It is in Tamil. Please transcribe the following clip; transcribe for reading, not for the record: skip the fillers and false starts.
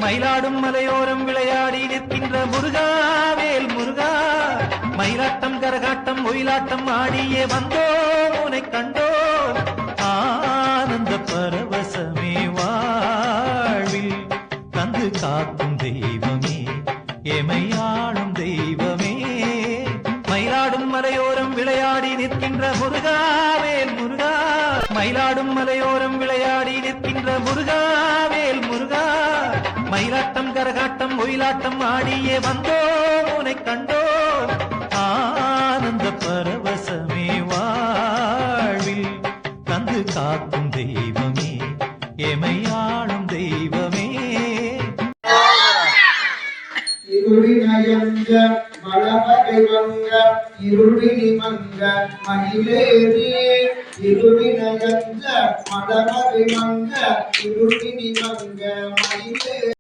மயிலாடும் மலையோரம் விளையாடி நிற்கின்ற முருகாவேல் முருகா, மயிலாட்டம் கரகாட்டம் ஒயிலாட்டம் ஆடியே வந்தோ உனை கண்டோ, ஆனந்த பரவசமே வாழ்வில் தந்து காக்கும் தெய்வமே, எமையாளும் தெய்வமே. மயிலாடும் மலையோரம் விளையாடி நிற்கின்ற முருகாவேல் முருகா, மயிலாடும் மலையோரம் விளையாடி நிற்கின்ற முருகாவேல் முருகா, மயிலாட்டம் கரகாட்டம் ஒயிலாட்டம் ஆடியே வந்தோ உனை கண்டோ, ஆனந்த பரவசமே வாழ்வில் தந்து காக்கும் தெய்வமே, எமையாளும் தெய்வமே. இருளினயங்க மலமகை வங்க இருளினி மங்க மயிலேறி, இருளினயங்க மலமகை வங்க இருளினி மங்க மயிலே